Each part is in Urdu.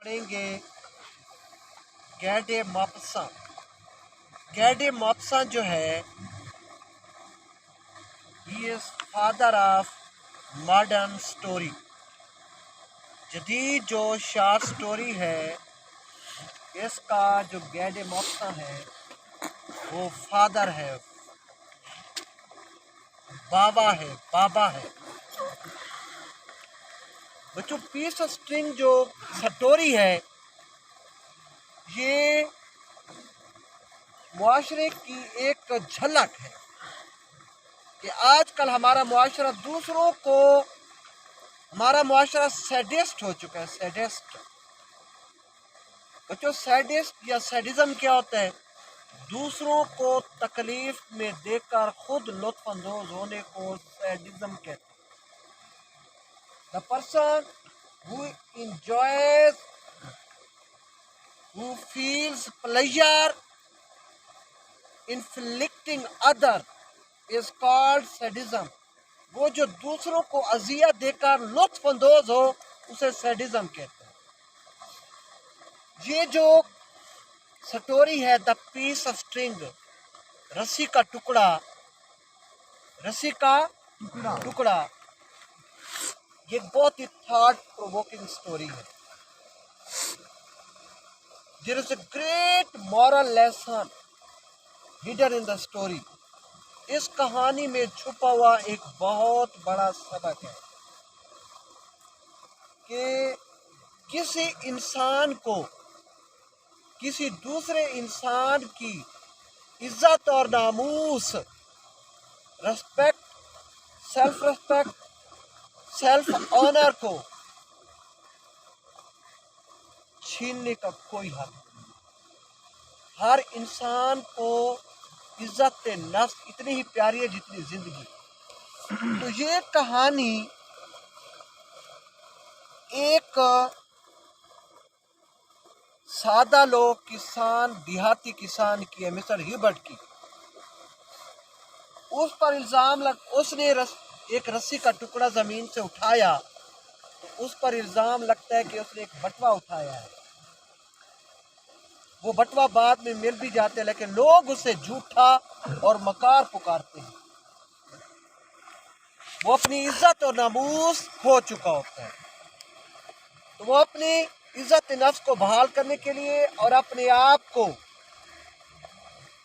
پڑھیں گے گیڈے ماپسا۔ گیڈے ماپسا جو ہے ہی is father of modern story. جدید جو شارٹ سٹوری ہے اس کا جو گیڈے ماپسا ہے وہ فادر ہے، بابا ہے۔ بچوں پیس آف سٹرنگ جو سٹوری ہے یہ معاشرے کی ایک جھلک ہے کہ آج کل ہمارا معاشرہ سیڈسٹ ہو چکا ہے۔ سیڈسٹ بچوں، سیڈسٹ یا سیڈزم کیا ہوتا ہے؟ دوسروں کو تکلیف میں دیکھ کر خود لطف اندوز ہونے کو سیڈزم کہتے ہیں۔ The person who enjoys, who feels pleasure inflicting other is called sadism۔ وہ جو دوسروں کو اذیت دے کر لطف اندوز ہو اسے سیڈزم کہتے ہیں۔ یہ جو سٹوری ہے دا پیس آف سٹرنگ، رسی کا ٹکڑا، یہ بہت ہی تھاٹ پرووکنگ سٹوری ہے۔ There is a great moral lesson hidden in the story۔ اس کہانی میں چھپا ہوا ایک بہت بڑا سبق ہے کہ کسی انسان کو کسی دوسرے انسان کی عزت اور ناموس، ریسپیکٹ، سیلف آنر کو چھیننے کا کوئی حق نہیں۔ ہر انسان کو عزت نفس اتنی ہی پیاری ہے جتنی زندگی۔ تو یہ کہانی ایک سادہ لوگ کسان، دیہاتی کسان کی ہے، مسٹر ہیبرٹ کی۔ اس پر الزام اس نے ایک رسی کا ٹکڑا زمین سے اٹھایا تو اس پر الزام لگتا ہے کہ اس نے ایک بٹوا اٹھایا ہے۔ وہ بٹوا بعد میں مل بھی جاتے ہیں لیکن لوگ اسے جھوٹا اور مکار پکارتے ہیں۔ وہ اپنی عزت اور ناموس کھو چکا ہوتا ہے، تو وہ اپنی عزت نفس کو بحال کرنے کے لیے اور اپنے آپ کو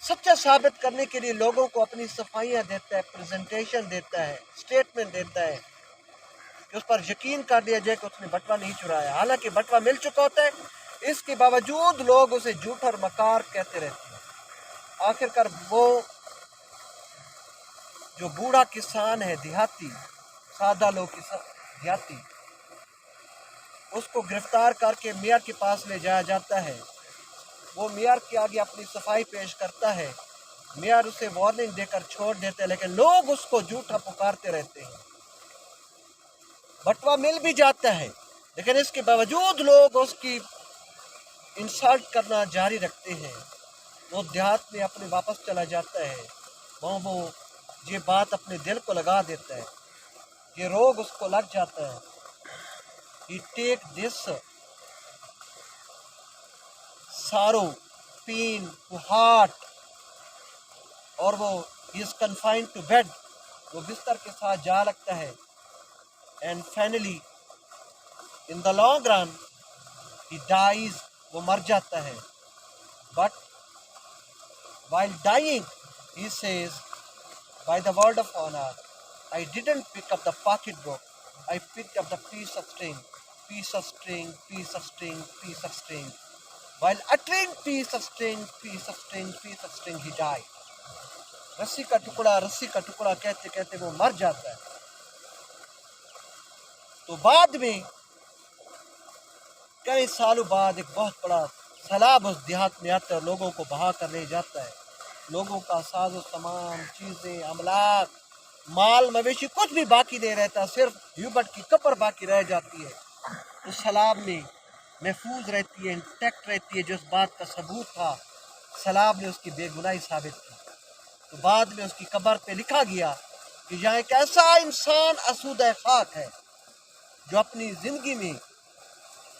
سچا ثابت کرنے کے لیے لوگوں کو اپنی صفائیاں دیتا ہے، پریزنٹیشن دیتا ہے، سٹیٹمنٹ دیتا ہے کہ اس پر یقین کر لیا جائے کہ اس نے بٹوا نہیں چرایا، حالانکہ بٹوا مل چکا ہوتا ہے۔ اس کے باوجود لوگ اسے جھوٹ اور مکار کہتے رہتے ہیں۔ آخر کار وہ جو بوڑھا کسان ہے، دیہاتی، سادہ لوگ دیہاتی، اس کو گرفتار کر کے میئر کے پاس لے جایا جاتا ہے۔ وہ میئر کے آگے اپنی صفائی پیش کرتا ہے، میئر اسے وارننگ دے کر چھوڑ دیتے ہیں لیکن لوگ اس کو جھوٹا پکارتے رہتے ہیں۔ بٹوا مل بھی جاتا ہے لیکن اس کے باوجود لوگ اس کی انسلٹ کرنا جاری رکھتے ہیں۔ وہ دیہات میں اپنے واپس چلا جاتا ہے، وہاں وہ یہ بات اپنے دل کو لگا دیتا ہے، یہ روگ اس کو لگ جاتا ہے۔ He take this sorrow, pain to heart، اور وہ he is confined to bed، وہ بستر کے ساتھ جا لگتا ہے۔ And finally in the long run he dies، وہ مر جاتا ہے۔ But while dying he says by the word of honor I didn't pick up the pocketbook، I picked up the piece of string، piece of string، piece of string، piece of string۔ While uttering piece of string، piece of string، piece of string he died۔ رسی کا ٹکڑا کہتے کہتے وہ مر جاتا ہے۔ تو بعد میں کئی سالوں بعد ایک بہت بڑا سیلاب اس دیہات میں آتا ہے اور لوگوں کو بہا کر لے جاتا ہے۔ لوگوں کا ساز و سامان، چیزیں، املاک، مال مویشی کچھ بھی باقی نہیں رہتا، صرف ہیوبرٹ کی قبر باقی رہ جاتی ہے۔ اس سیلاب میں محفوظ رہتی ہے، انٹیکٹ رہتی ہے، جو اس بات کا ثبوت تھا سیلاب نے اس کی بے گناہی ثابت کی۔ تو بعد میں اس کی قبر پہ لکھا گیا کہ یہاں ایک ایسا انسان اسودہ خاک ہے جو اپنی زندگی میں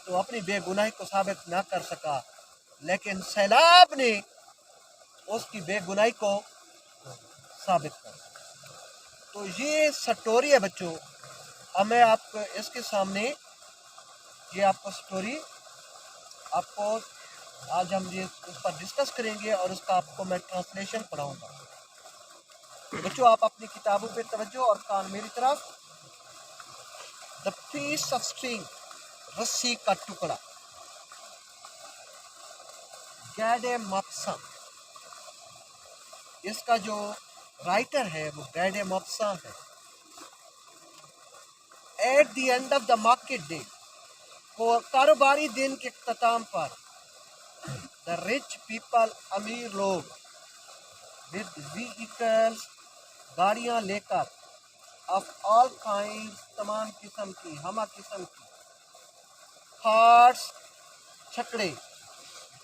تو اپنی بے گناہی کو ثابت نہ کر سکا، لیکن سیلاب نے اس کی بے گناہی کو ثابت کر دیا۔ تو یہ سٹوری ہے بچوں، اب میں آپ کو اس کے سامنے یہ آپ کو سٹوری آپ کو آج ہم یہ اس پر ڈسکس کریں گے اور اس کا آپ کو میں ٹرانسلیشن پڑھاؤں گا۔ بچوں آپ اپنی کتابوں پہ توجہ اور کان میری طرف۔ دا پیس آف اسٹرنگ، رسی کا ٹکڑا، گیڈے مپسا، اس کا جو رائٹر ہے وہ گیڈے مپسا ہے۔ At the end of the market day, کاروباری دن کے اختتام پر، دا رچ پیپل، امیر لوگ، ود ویکلز، گاڑیاں لے کر، آف آل کائنڈز، تمام قسم کی، ہمہ قسم کی، کارٹس، چھکڑے،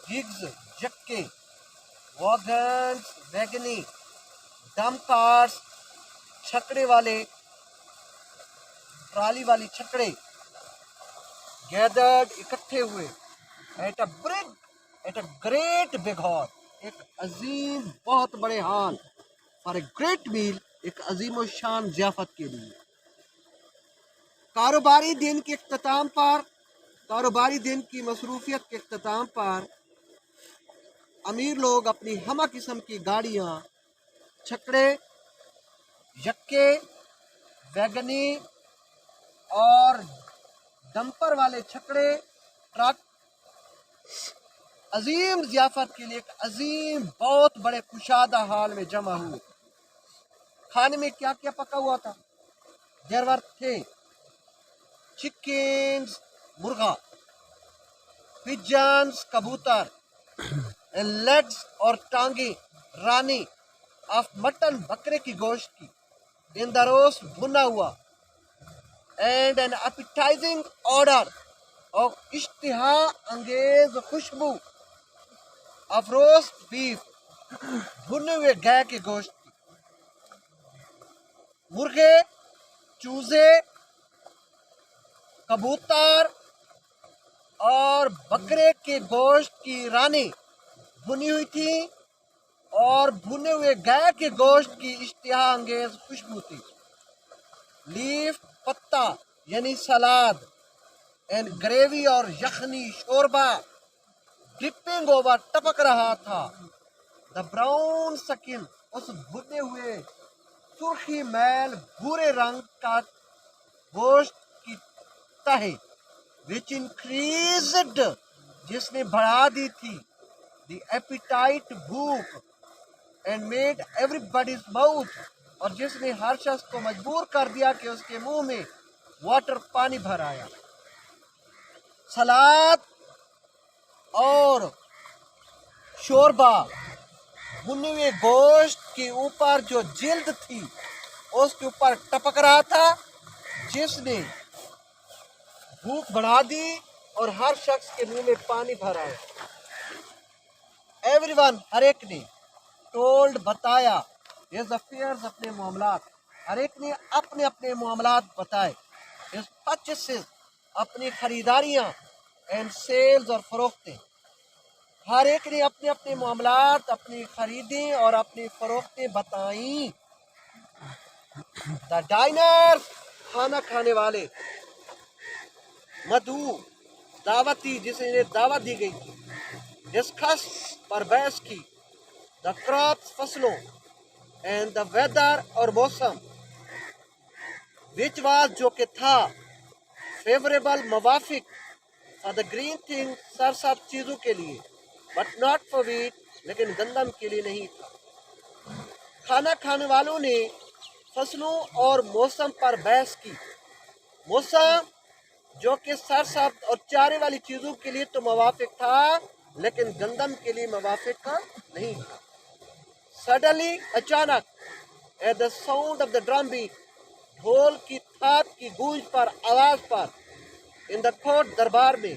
گگز، جکے، واگنز، ویگنی، ڈم کارس، چھکڑے والے، ٹرالی والی چھکڑے، گیدرڈ، اکٹھے ہوئے، at a great big hall, ایک عظیم بہت بڑے ہال، فار اے گریٹ میل، ایک عظیم و شان ضیافت کے لیے۔ کاروباری دن کے اختتام پر، کاروباری دن کی مصروفیت کے اختتام پر، امیر لوگ اپنی ہمہ قسم کی گاڑیاں، چھکڑے، یکے، ویگنی اور ڈمپر والے چھکڑے، ٹرک، عظیم ضیافت کے لیے ایک عظیم بہت بڑے کشادہ ہال میں جمع ہوئے۔ کھانے میں کیا کیا پکا ہوا تھا؟ دیر ور تھے چکنز، مرغا، پجنز، کبوتر، لیگز اور ٹانگیں، رانی، آف مٹن، بکرے کی گوشت کی، ان دا روسٹ، بھنا ہوا، اینڈ این اپیٹائزنگ آرڈر، اور اشتہا انگیز خوشبو، آف روسٹ بیف، بھنے ہوئے گائے کے گوشت کی، مرغے، چوزے، کبوتر اور بکرے کے گوشت کی رانی بھنی ہوئی تھی، اور بھنے ہوئے گائے کے گوشت کی اشتہا انگیز خوشبو تھی۔ لیف، پتا یعنی سلاد، اینڈ گریوی اور یخنی، شوربہ، ڈپنگ اوور، ٹپک رہا تھا۔ دا براؤن سکن، اس بھنے ہوئے سرخی میل بھورے رنگ کا گوشت کی تہے، وچ انکریزڈ، جس نے بڑھا دی تھی، دی ایپیٹائٹ، بھوک، and made every bodies mouth, اور جس نے ہر شخص کو مجبور کر دیا کہ اس کے منہ میں واٹر، پانی بھر آیا۔ سلاد اور شوربہ، بھنے ہوئے گوشت کے اوپر جو جلد تھی اس کے اوپر ٹپک رہا تھا، جس نے بھوک بڑھا دی اور ہر شخص کے منہ میں پانی بھر آیا۔ ایوری ون، ہر ایک نے، ٹولڈ، بتایا، ہز افیئرز، اپنے معاملات، ہر ایک نے اپنے اپنے معاملات بتائے، ہز پرچیسز، اپنی خریداریاں، اینڈ سیلز، اور فروختیں، ہر ایک نے اپنے اپنے معاملات، اپنی خریدیں اور اپنی فروختیں بتائیں۔ دا ڈائنرز، کھانا کھانے والے، مدعو، دعوتی، جسے انہیں دعوت دی گئی تھی، ڈسکس، پر بحث کی، دا کراپس، فصلوں، اینڈ دا ویدر، اور موسم، وچ واز، جو کہ تھا، فیوریبل، موافق، فار دا گرین تھنگ، سرسبز چیزوں کے لیے، بٹ ناٹ فار ویٹ، لیکن گندم کے لیے نہیں تھا۔ کھانا کھانے والوں نے فصلوں اور موسم پر بحث کی۔ موسم جو کہ سرسبز اور چارے والی چیزوں کے لیے تو موافق تھا، لیکن گندم کے لیے موافق نہیں تھا۔ سڈنلی، اچانک، at the sound of the drum beat, ڈھول کی تھاپ کی گونج پر، آواز پر، ان دا کورٹ، دربار میں،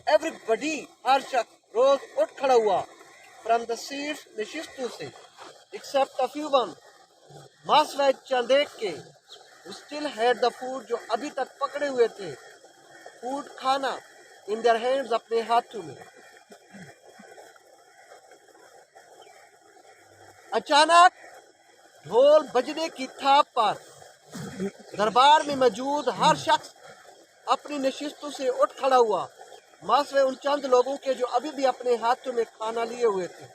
ایوری بڈی، ہر شخص، روز اٹھ کھڑا ہوا، فرام دا سیٹس، نشستوں سے، ایکسپٹ اے فیو ون، ماسوائے چند ایک کے، اسٹل ہیڈ دا فوڈ، جو ابھی تک پکڑے ہوئے تھے، فوڈ، کھانا، in their hands, اپنے ہاتھوں میں. اچانک ڈھول بجنے کی تھاپ پر دربار میں موجود ہر شخص اپنی نشستوں سے اٹھ کھڑا ہوا، ماسوے ان چند لوگوں کے جو ابھی بھی اپنے ہاتھوں میں کھانا لیے ہوئے تھے.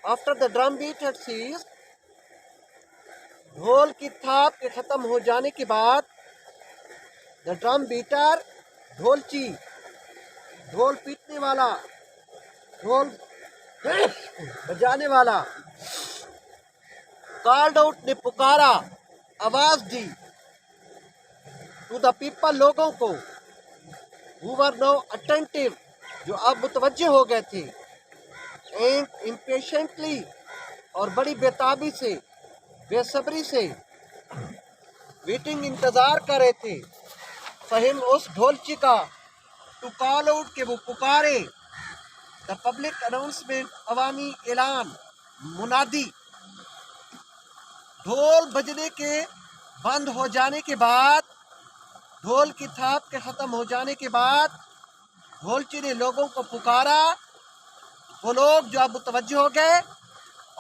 After the drum beat had ceased, ڈھول کی تھاپ کے ختم ہو جانے کے بعد the drum beater ڈھولچی، ڈھول پیٹنے والا، ڈھول بجانے والا called out نے پکارا، آواز دی to the people لوگوں کو who were now attentive جو اب متوجہ ہو گئے تھے and impatiently اور بڑی بےتابی سے، بے صبری سے waiting انتظار کر رہے تھے فہم اس ڈھولچی کا to call out کہ وہ پکارے the public announcement عوامی اعلان منادی. ڈھول بجنے کے بند ہو جانے کے بعد، ڈھول کی تھاپ کے ختم ہو جانے کے بعد ڈھولچی نے لوگوں کو پکارا. وہ لوگ جو اب متوجہ ہو گئے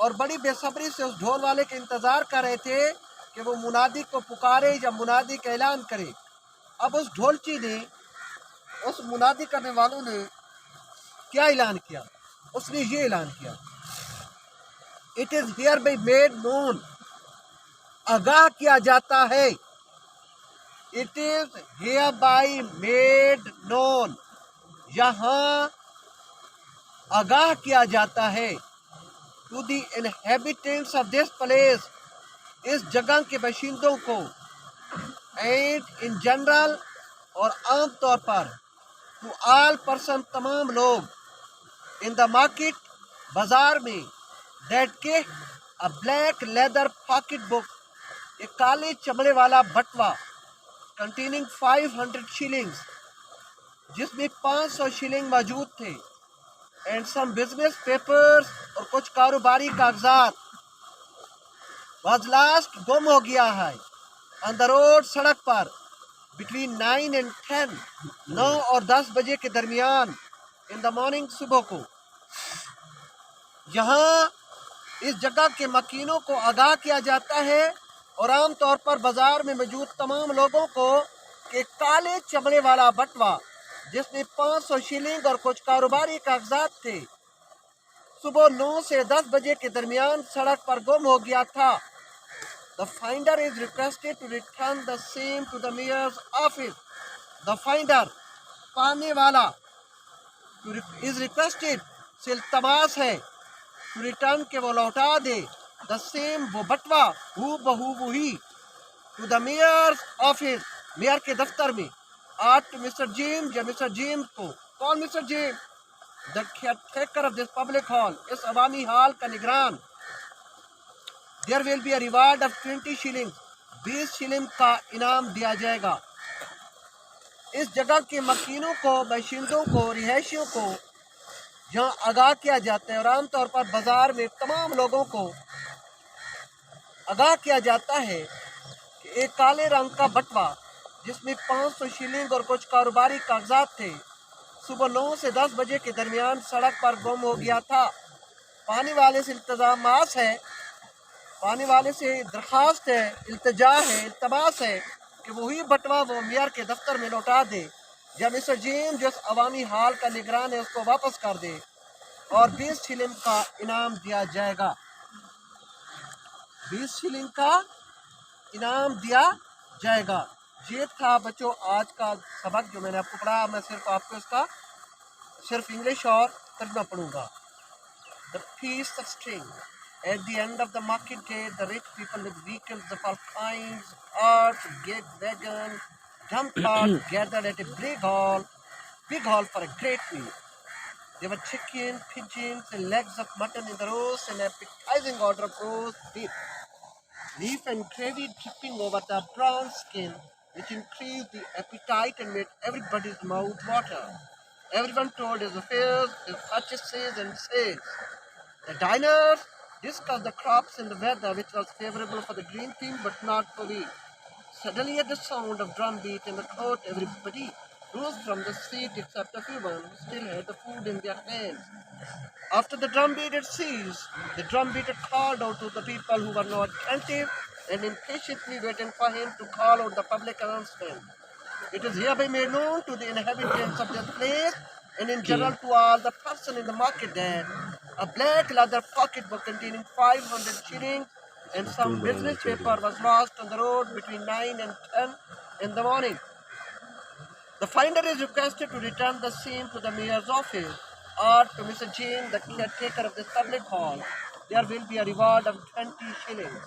اور بڑی بے صبری سے اس ڈھول والے کے انتظار کر رہے تھے کہ وہ منادی کو پکارے یا منادی کا اعلان کرے. اب اس ڈھولچی نے، اس منادی کرنے والوں نے کیا اعلان کیا؟ اس نے یہ اعلان کیا، It is hereby made known، آگاہ کیا جاتا ہے. It is hereby made known، یہاں آگاہ کیا جاتا ہے to the inhabitants of this place، اس جگہ کے باشندوں کو and in general اور عام طور پر to all person تمام لوگ in the market بازار میں that کہ a black leather pocket book ایک کالے چمڑے والا بٹوا containing 500 shillings جس میں 500 شلنگ موجود تھے and some business papers اور کچھ کاروباری کاغذات was lost گم ہو گیا ہے on the road سڑک پر between 9 and 10 9 اور 10 بجے کے درمیان in the morning صبح کو. یہاں اس جگہ کے مکینوں کو آگاہ کیا جاتا ہے اور عام طور پر بازار میں موجود تمام لوگوں کو کہ کالے چمڑے والا بٹوا جس میں 500 شلنگ اور کچھ کاروباری کاغذات تھے صبح 9 سے 10 بجے کے درمیان سڑک پر گم ہو گیا تھا. The finder is requested to return the same to the mayor's office. The finder پانے والا is requested سے التماس ہے to return کہ وہ لوٹا دے the same وہ بٹوا ہو بہو وہی to the mayor's office mayor کے دفتر میں آٹ to Mr. James یا Mr. James کو. کون Mr. James؟ the caretaker of this public hall اس عوامی ہال کا نگران. There will be a reward of 20 shillings 20 shilling کا انعام دیا جائے گا. اس جگہ کے مکینوں کو، باشندوں کو، رہائشیوں کو جہاں آگاہ کیا جاتا ہے اور عام طور پر بازار میں تمام لوگوں کو آگاہ کیا جاتا ہے کہ ایک کالے رنگ کا بٹوا جس میں 500 شلنگ اور کچھ کاروباری کاغذات تھے صبح 9 سے 10 بجے کے درمیان سڑک پر گم ہو گیا تھا. پانے والے سے التماس ہے، پانے والے سے درخواست ہے، التجا ہے، التماس ہے کہ وہی بٹوا وہ میئر کے دفتر میں لوٹا دے یا مسٹر جیم جو عوامی ہال کا نگران ہے اس کو واپس کر دے اور 20 شلنگ کا انعام دیا جائے گا. 20 شلنگ کا انعام دیا جائے گا. یہ تھا بچوں آج کا سبق جو میں نے آپ کو پڑھا. میں صرف آپ کو اس کا صرف انگلش اور ترجمہ پڑھوں گا. The feast of string. At the end of the market day, the rich people with vehicles of all kinds, carts, gigs, wagons, dump carts gathered at a big hall for a great meal. There were chicken, pigeons, and legs of mutton in the roast and appetizing order of roast beef. Leaf and gravy dripping over the brown skin, which increased the appetite and made everybody's mouth water. Everyone told his affairs, his purchases and sales. The diners discussed the crops and the weather, which was favorable for the green field but not for wheat. Suddenly, at the sound of drum beat in the court, everybody rose from the seat except a few who still had the food in their hands. After the drum beat had ceased, the drum beater called out to the people who were not attentive and impatiently waiting for him to call out the public announcement. It is hereby made known to the inhabitants of this place and in general to all the person in the market that a black leather pocketbook containing 500 shillings and some business paper was lost on the road between 9 and 10 in the morning. The finder is requested to return the same to the mayor's office or to Mr. Jane, the caretaker of this public hall. There will be a reward of 20 shillings.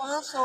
500